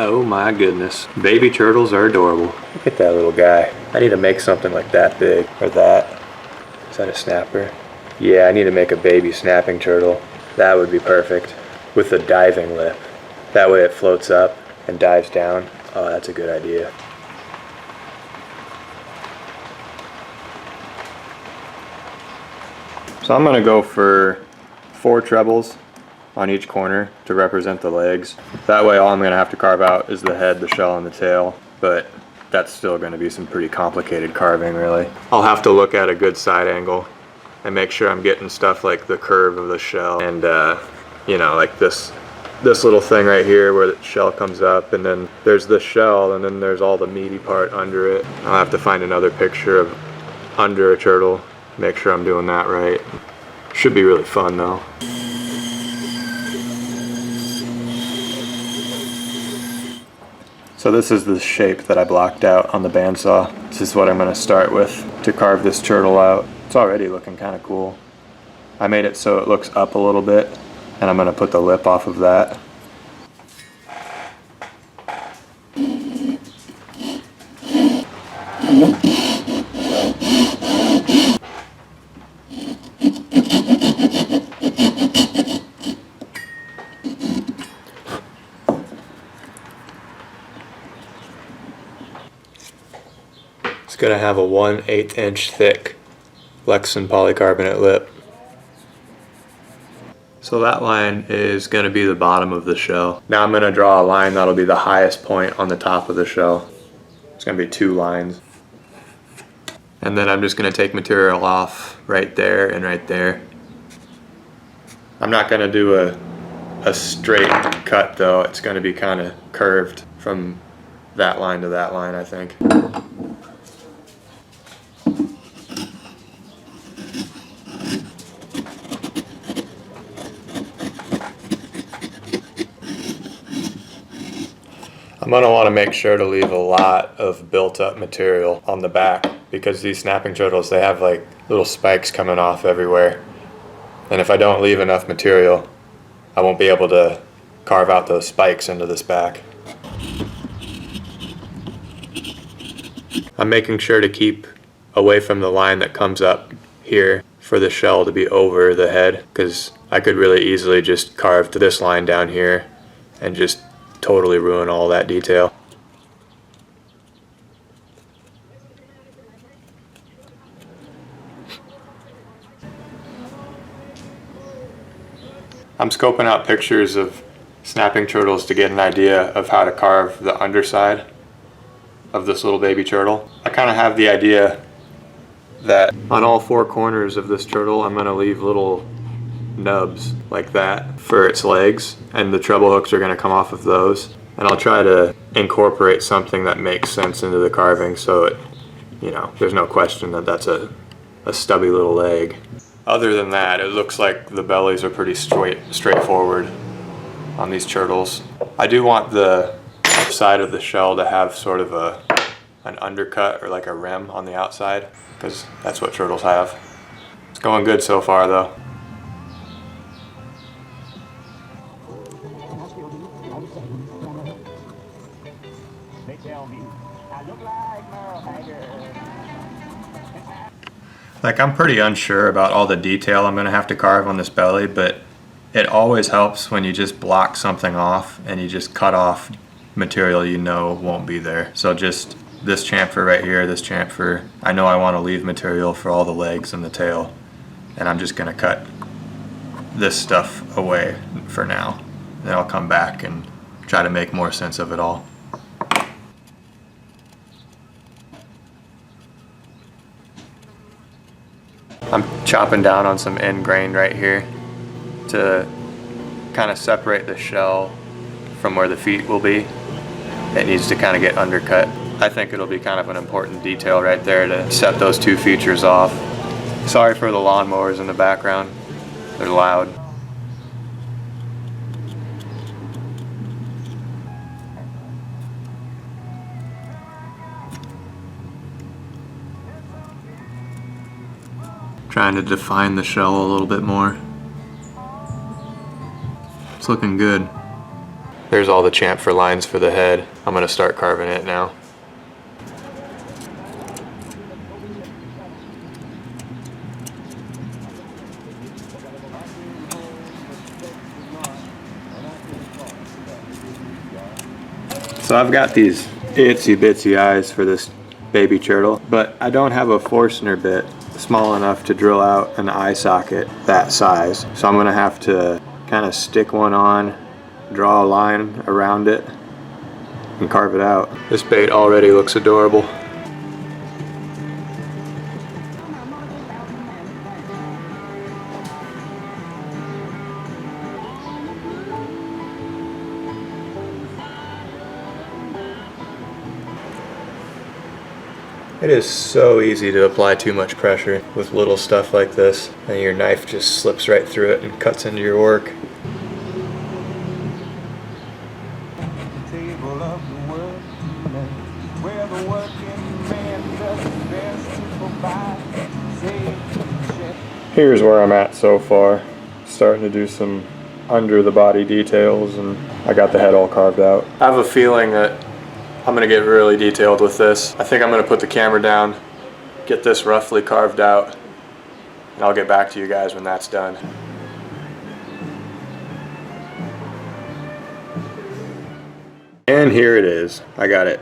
Oh my goodness. Baby turtles are adorable. Look at that little guy. I need to make something like that big. Or that. Is that a snapper? Yeah, I need to make a baby snapping turtle. That would be perfect. With a diving lip. That way it floats up and dives down. Oh, that's a good idea. So I'm gonna go for 4 trebles on each corner to represent the legs. That way all I'm gonna have to carve out is the head, the shell, and the tail, but that's still gonna be some pretty complicated carving, really. I'll have to look at a good side angle and make sure I'm getting stuff like the curve of the shell and you know, like this little thing right here where the shell comes up, and then there's the shell, and then there's all the meaty part under it. I'll have to find another picture of under a turtle, make sure I'm doing that right. Should be really fun though. So this is the shape that I blocked out on the bandsaw. This is what I'm going to start with to carve this turtle out. It's already looking kind of cool. I made it so it looks up a little bit, and I'm going to put the lip off of that. It's going to have a 1/8 inch thick Lexan polycarbonate lip. So that line is going to be the bottom of the shell. Now I'm going to draw a line that'll be the highest point on the top of the shell. It's going to be 2 lines. And then I'm just going to take material off right there and right there. I'm not going to do a straight cut though. It's going to be kind of curved from that line to that line, I think. I'm going to want to make sure to leave a lot of built-up material on the back, because these snapping turtles, they have like little spikes coming off everywhere. And if I don't leave enough material, I won't be able to carve out those spikes into this back. I'm making sure to keep away from the line that comes up here for the shell to be over the head, because I could really easily just carve to this line down here and just totally ruin all that detail. I'm scoping out pictures of snapping turtles to get an idea of how to carve the underside of this little baby turtle. I kind of have the idea that on all 4 corners of this turtle I'm going to leave little nubs like that for its legs, and the treble hooks are going to come off of those, and I'll try to incorporate something that makes sense into the carving so it, you know, there's no question that that's a stubby little leg. Other than that, it looks like the bellies are pretty straightforward on these turtles. I do want the side of the shell to have sort of an undercut or like a rim on the outside, because that's what turtles have. It's going good so far though. Like, I'm pretty unsure about all the detail I'm going to have to carve on this belly, but it always helps when you just block something off and you just cut off material you know won't be there. So just this chamfer right here, this chamfer, I know I want to leave material for all the legs and the tail, and I'm just going to cut this stuff away for now. Then I'll come back and try to make more sense of it all. I'm chopping down on some end grain right here to kind of separate the shell from where the feet will be. It needs to kind of get undercut. I think it'll be kind of an important detail right there to set those 2 features off. Sorry for the lawnmowers in the background. They're loud. Trying to define the shell a little bit more. It's looking good. There's all the chamfer lines for the head. I'm gonna start carving it now. So I've got these itsy bitsy eyes for this baby turtle, but I don't have a Forstner bit small enough to drill out an eye socket that size. So I'm gonna have to kind of stick one on, draw a line around it, and carve it out. This bait already looks adorable. It is so easy to apply too much pressure with little stuff like this, and your knife just slips right through it and cuts into your work. Here's where I'm at so far. Starting to do some under the body details, and I got the head all carved out. I have a feeling that I'm gonna get really detailed with this. I think I'm gonna put the camera down, get this roughly carved out, and I'll get back to you guys when that's done. And here it is. I got it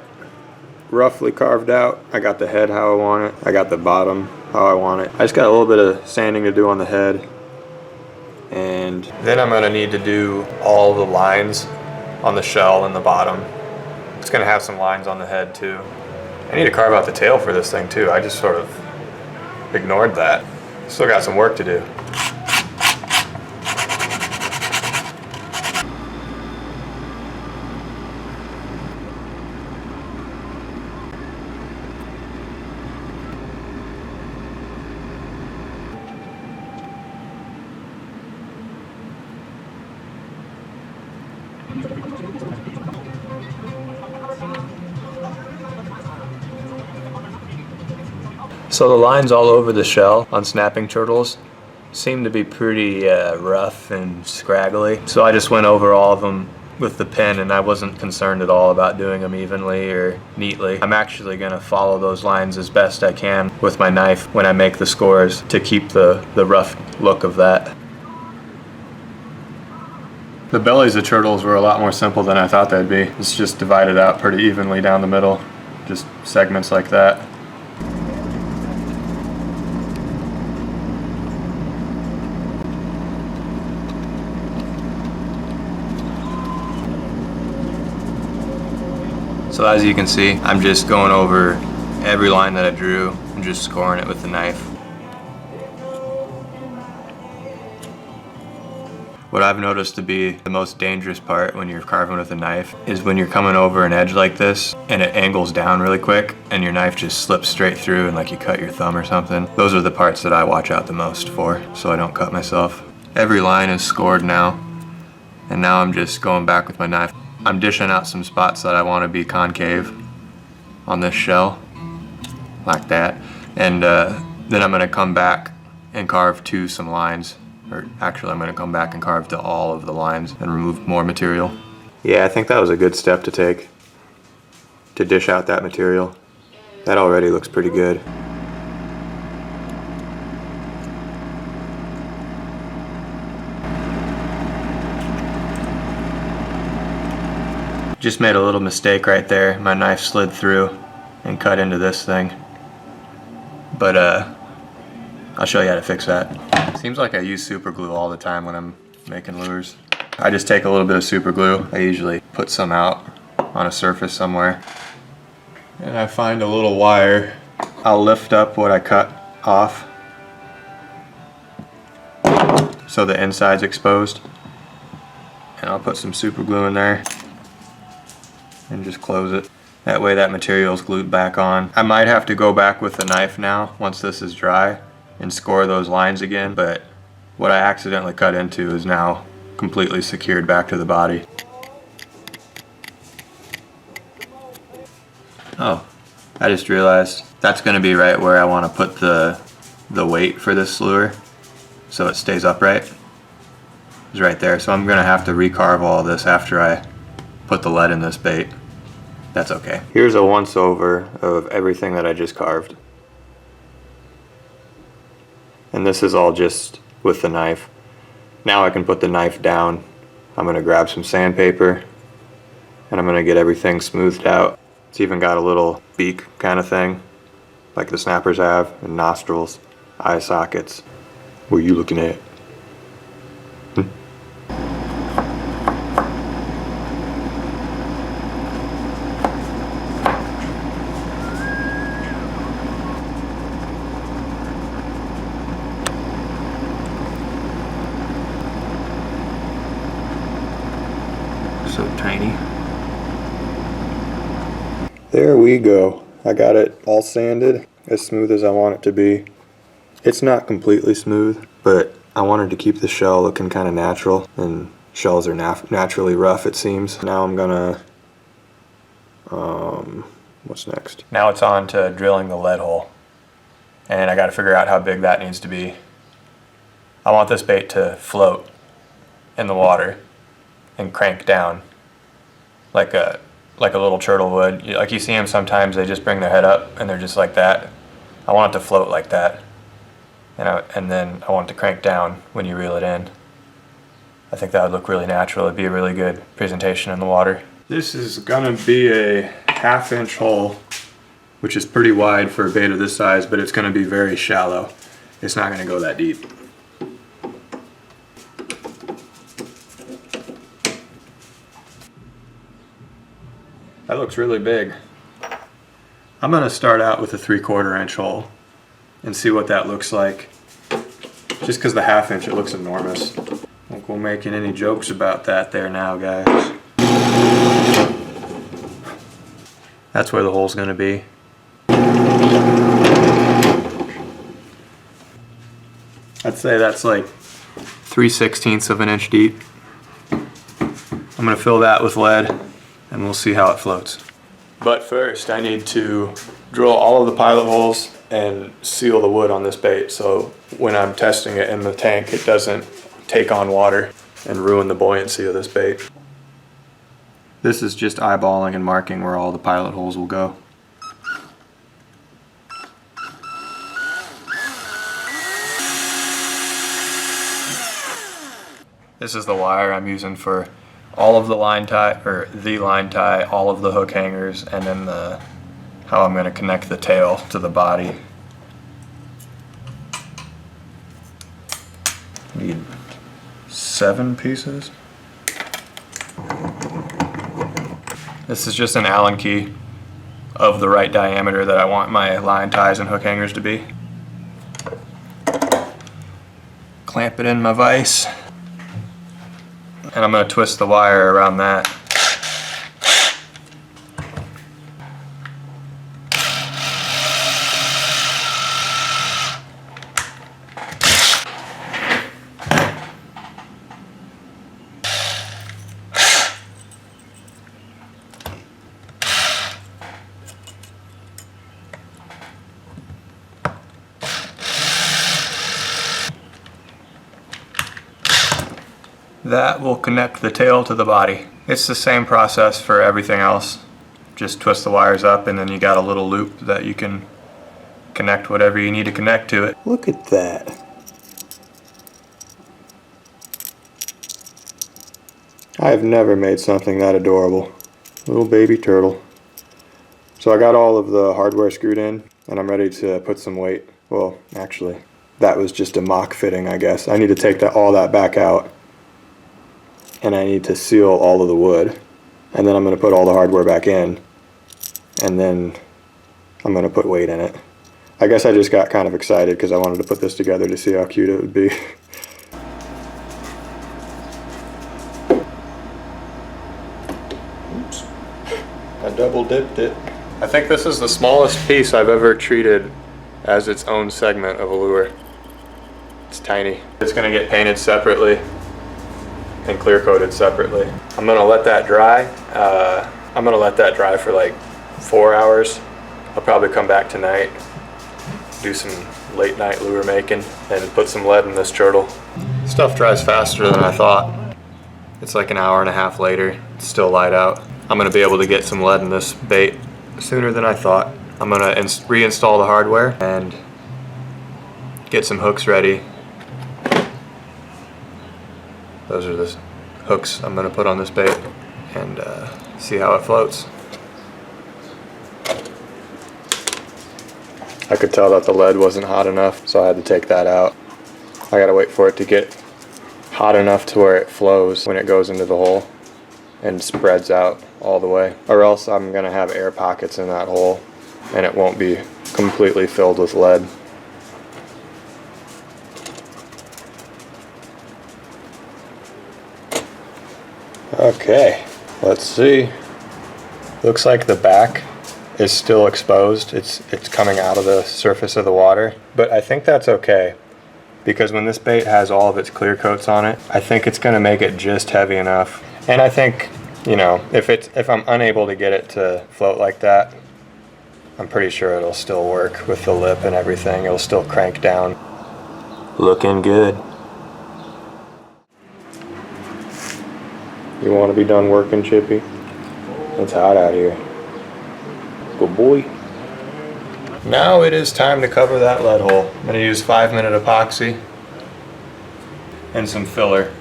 roughly carved out. I got the head how I want it. I got the bottom how I want it. I just got a little bit of sanding to do on the head. And then I'm gonna need to do all the lines on the shell and the bottom. It's gonna have some lines on the head too. I need to carve out the tail for this thing too. I just sort of ignored that. Still got some work to do. So the lines all over the shell on snapping turtles seem to be pretty rough and scraggly. So I just went over all of them with the pen, and I wasn't concerned at all about doing them evenly or neatly. I'm actually going to follow those lines as best I can with my knife when I make the scores to keep the rough look of that. The bellies of turtles were a lot more simple than I thought they'd be. It's just divided out pretty evenly down the middle, just segments like that. So as you can see, I'm just going over every line that I drew and just scoring it with the knife. What I've noticed to be the most dangerous part when you're carving with a knife is when you're coming over an edge like this and it angles down really quick and your knife just slips straight through and like you cut your thumb or something. Those are the parts that I watch out the most for, so I don't cut myself. Every line is scored now, and now I'm just going back with my knife. I'm dishing out some spots that I want to be concave on this shell, like that. And then I'm going to come back and carve to some lines. Or actually, I'm going to come back and carve to all of the lines and remove more material. Yeah, I think that was a good step to take, to dish out that material. That already looks pretty good. Just made a little mistake right there. My knife slid through and cut into this thing. But I'll show you how to fix that. Seems like I use super glue all the time when I'm making lures. I just take a little bit of super glue. I usually put some out on a surface somewhere. And I find a little wire. I'll lift up what I cut off so the inside's exposed. And I'll put some super glue in there and just close it. That way that material's glued back on. I might have to go back with the knife now once this is dry and score those lines again, but what I accidentally cut into is now completely secured back to the body. Oh, I just realized that's going to be right where I want to put the weight for this lure so it stays upright. It's right there, so I'm going to have to recarve all this after I put the lead in this bait. That's okay. Here's a once over of everything that I just carved. And this is all just with the knife. Now I can put the knife down. I'm gonna grab some sandpaper and I'm gonna get everything smoothed out. It's even got a little beak kind of thing, like the snappers have, and nostrils, eye sockets. What are you looking at? So tiny. There we go. I got it all sanded as smooth as I want it to be. It's not completely smooth, but I wanted to keep the shell looking kind of natural, and shells are naturally rough, it seems. Now I'm gonna, what's next? Now it's on to drilling the lead hole, and I gotta figure out how big that needs to be. I want this bait to float in the water and crank down like a little turtle would. Like you see them sometimes, they just bring their head up and they're just like that. I want it to float like that. And then I want it to crank down when you reel it in. I think that would look really natural. It'd be a really good presentation in the water. This is gonna be a 1/2 inch hole, which is pretty wide for a bait of this size, but it's gonna be very shallow. It's not gonna go that deep. That looks really big. I'm gonna start out with a 3/4 inch hole and see what that looks like. Just because the 1/2 inch, it looks enormous. I think we're making any jokes about that there now, guys. That's where the hole's gonna be. I'd say that's like 3/16 of an inch deep. I'm gonna fill that with lead and we'll see how it floats. But first I need to drill all of the pilot holes and seal the wood on this bait, so when I'm testing it in the tank it doesn't take on water and ruin the buoyancy of this bait. This is just eyeballing and marking where all the pilot holes will go. This is the wire I'm using for all of the line tie, all of the hook hangers, and then how I'm going to connect the tail to the body. Need 7 pieces. This is just an Allen key of the right diameter that I want my line ties and hook hangers to be. Clamp it in my vise. And I'm going to twist the wire around that. That will connect the tail to the body. It's the same process for everything else. Just twist the wires up and then you got a little loop that you can connect whatever you need to connect to it. Look at that. I have never made something that adorable. Little baby turtle. So I got all of the hardware screwed in and I'm ready to put some weight. Well, actually, that was just a mock fitting, I guess. I need to take all that back out. And I need to seal all of the wood, and then I'm going to put all the hardware back in, and then I'm going to put weight in it. I guess I just got kind of excited because I wanted to put this together to see how cute it would be. Oops, I double dipped it. I think this is the smallest piece I've ever treated as its own segment of a lure. It's tiny. It's going to get painted separately and clear coated separately. I'm gonna let that dry. I'm gonna let that dry for like 4 hours. I'll probably come back tonight, do some late night lure making, and put some lead in this turtle. Stuff dries faster than I thought. It's like an hour and a half later, it's still light out. I'm gonna be able to get some lead in this bait sooner than I thought. I'm gonna reinstall the hardware and get some hooks ready. Those are the hooks I'm gonna put on this bait and see how it floats. I could tell that the lead wasn't hot enough, so I had to take that out. I gotta wait for it to get hot enough to where it flows when it goes into the hole and spreads out all the way, or else I'm gonna have air pockets in that hole and it won't be completely filled with lead. Okay, let's see. Looks like the back is still exposed. It's coming out of the surface of the water, but I think that's okay because when this bait has all of its clear coats on it, I think it's going to make it just heavy enough. And I think, you know, if I'm unable to get it to float like that, I'm pretty sure it'll still work with the lip and everything. It'll still crank down. Looking good. You want to be done working, Chippy? It's hot out here. Good boy. Now it is time to cover that lead hole. I'm going to use 5-minute epoxy and some filler.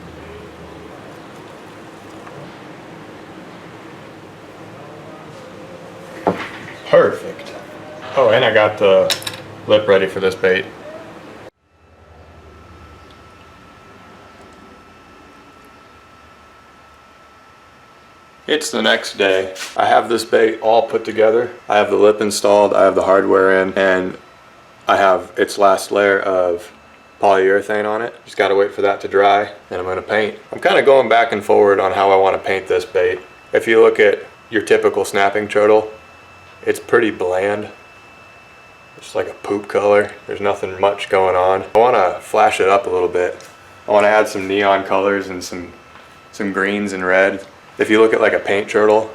Perfect. Oh, and I got the lip ready for this bait. It's the next day. I have this bait all put together. I have the lip installed, I have the hardware in, and I have its last layer of polyurethane on it. Just gotta wait for that to dry, and I'm gonna paint. I'm kind of going back and forward on how I want to paint this bait. If you look at your typical snapping turtle, it's pretty bland. It's like a poop color. There's nothing much going on. I want to flash it up a little bit. I want to add some neon colors and some greens and red. If you look at like a paint turtle,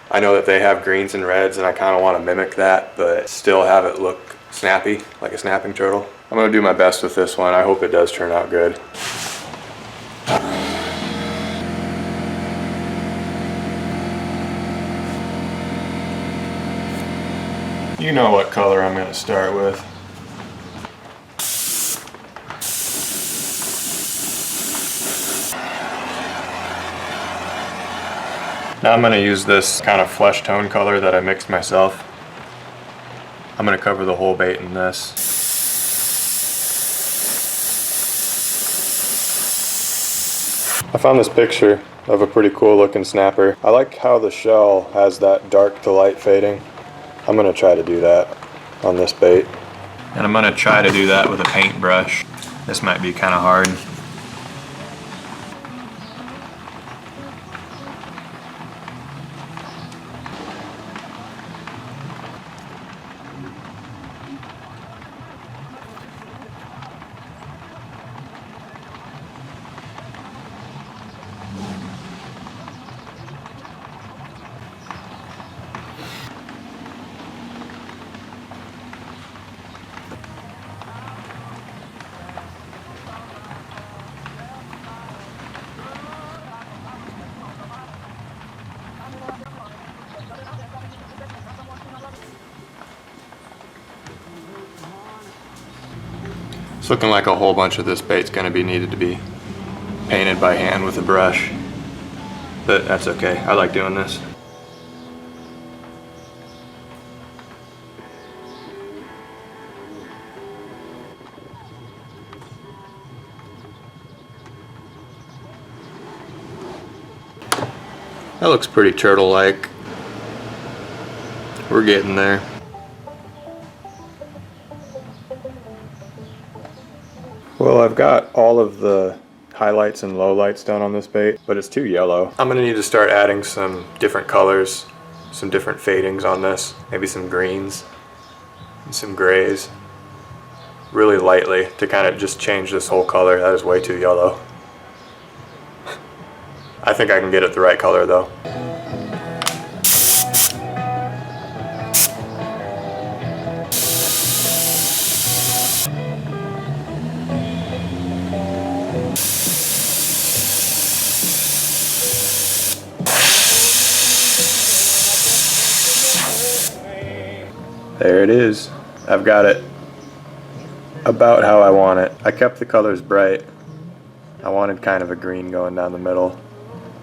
I know that they have greens and reds, and I kind of want to mimic that, but still have it look snappy, like a snapping turtle. I'm going to do my best with this one. I hope it does turn out good. You know what color I'm going to start with. Now I'm going to use this kind of flesh tone color that I mixed myself. I'm going to cover the whole bait in this. I found this picture of a pretty cool looking snapper. I like how the shell has that dark to light fading. I'm going to try to do that on this bait. And I'm going to try to do that with a paintbrush. This might be kind of hard. It's looking like a whole bunch of this bait's going to be needed to be painted by hand with a brush, but that's okay. I like doing this. That looks pretty turtle-like. We're getting there. Well, I've got all of the highlights and lowlights done on this bait, but it's too yellow. I'm gonna need to start adding some different colors, some different fadings on this, maybe some greens and some grays, really lightly to kind of just change this whole color. That is way too yellow. I think I can get it the right color though. There it is. I've got it about how I want it. I kept the colors bright. I wanted kind of a green going down the middle.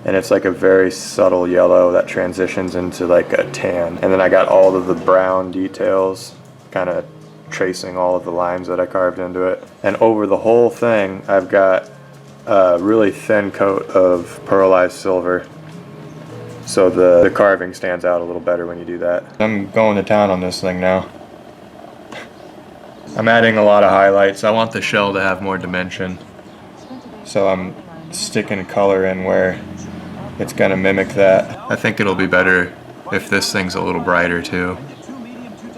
And it's like a very subtle yellow that transitions into like a tan. And then I got all of the brown details, kind of tracing all of the lines that I carved into it. And over the whole thing, I've got a really thin coat of pearlized silver. So the carving stands out a little better when you do that. I'm going to town on this thing now. I'm adding a lot of highlights. I want the shell to have more dimension. So I'm sticking color in where it's gonna mimic that. I think it'll be better if this thing's a little brighter too.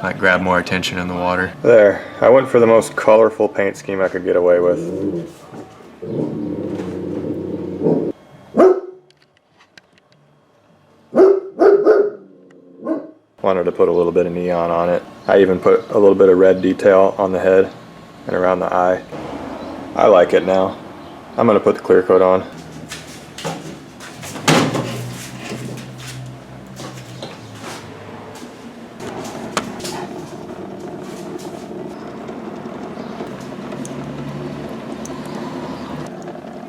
Might grab more attention in the water. There, I went for the most colorful paint scheme I could get away with. Wanted to put a little bit of neon on it. I even put a little bit of red detail on the head and around the eye. I like it now. I'm gonna put the clear coat on.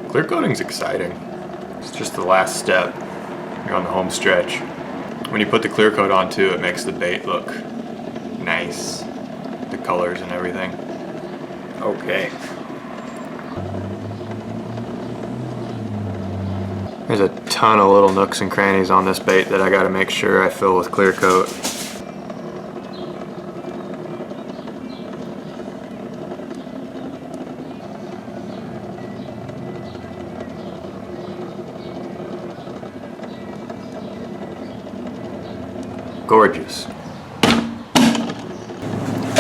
Clear coating's exciting. It's just the last step. You're on the home stretch. When you put the clear coat on too, it makes the bait look nice. The colors and everything. Okay. There's a ton of little nooks and crannies on this bait that I gotta make sure I fill with clear coat. Gorgeous.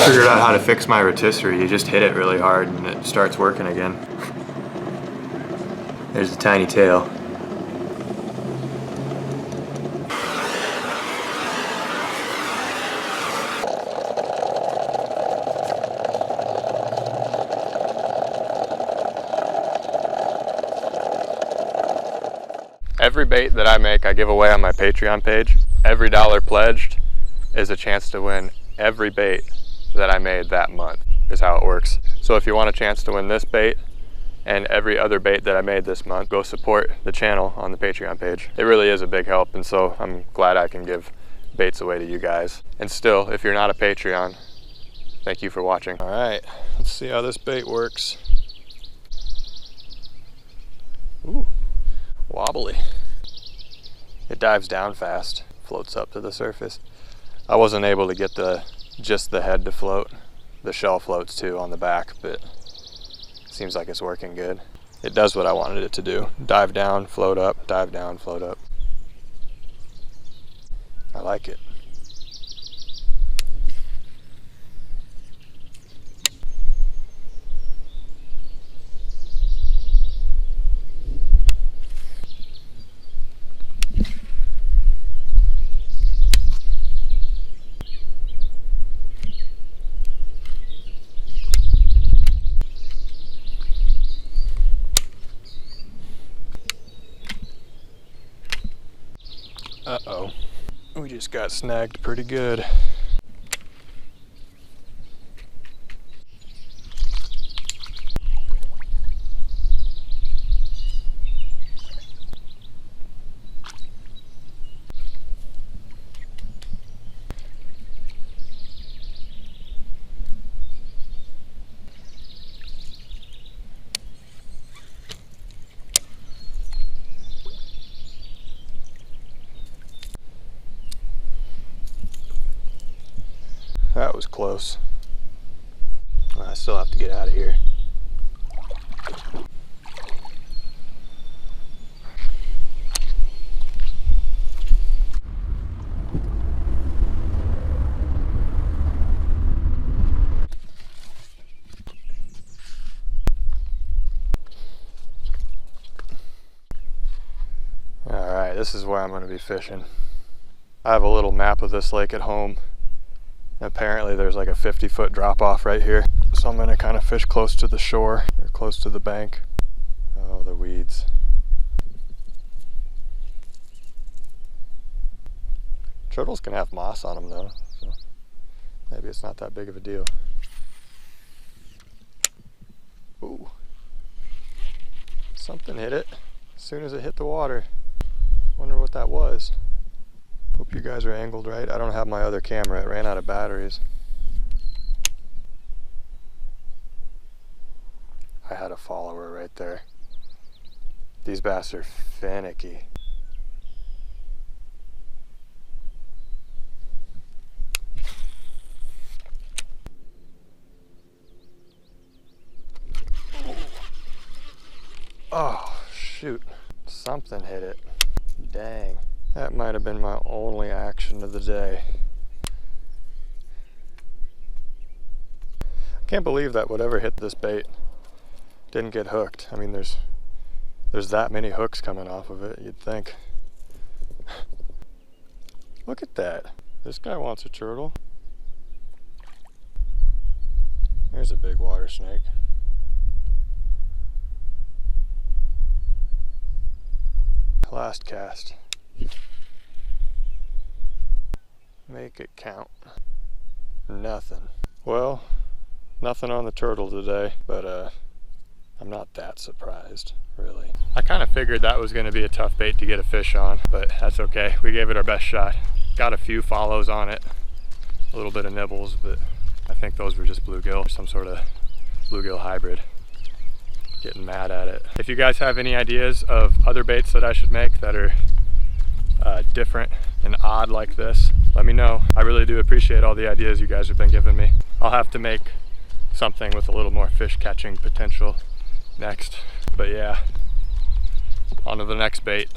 Figured out how to fix my rotisserie. You just hit it really hard and it starts working again. There's the tiny tail. Every bait that I make, I give away on my Patreon page. Every dollar pledged is a chance to win every bait that I made that month, is how it works. So if you want a chance to win this bait and every other bait that I made this month, go support the channel on the Patreon page. It really is a big help, and so I'm glad I can give baits away to you guys. And still, if you're not a Patreon, thank you for watching. All right, let's see how this bait works. Ooh, wobbly. It dives down fast, floats up to the surface. I wasn't able to get just the head to float. The shell floats too on the back, but it seems like it's working good. It does what I wanted it to do. Dive down, float up, dive down, float up. I like it. Uh-oh, we just got snagged pretty good. That was close. I still have to get out of here. Alright, this is where I'm going to be fishing. I have a little map of this lake at home. Apparently there's like a 50-foot drop off right here. So I'm gonna kind of fish close to the shore, or close to the bank. Oh, the weeds. Turtles can have moss on them though, so maybe it's not that big of a deal. Ooh. Something hit it as soon as it hit the water. Wonder what that was. Hope you guys are angled right. I don't have my other camera. It ran out of batteries. I had a follower right there. These bass are finicky. Oh, shoot. Something hit it. Dang. That might have been my only action of the day. I can't believe that whatever hit this bait didn't get hooked. I mean, there's that many hooks coming off of it, you'd think. Look at that. This guy wants a turtle. There's a big water snake. Last cast. Make it count. Nothing. Well, nothing on the turtle today, but I'm not that surprised, really. I kind of figured that was going to be a tough bait to get a fish on, but that's okay. We gave it our best shot. Got a few follows on it, a little bit of nibbles, but I think those were just bluegill, some sort of bluegill hybrid. Getting mad at it. If you guys have any ideas of other baits that I should make that are different and odd like this, let me know. I really do appreciate all the ideas you guys have been giving me. I'll have to make something with a little more fish catching potential next. But yeah, on to the next bait.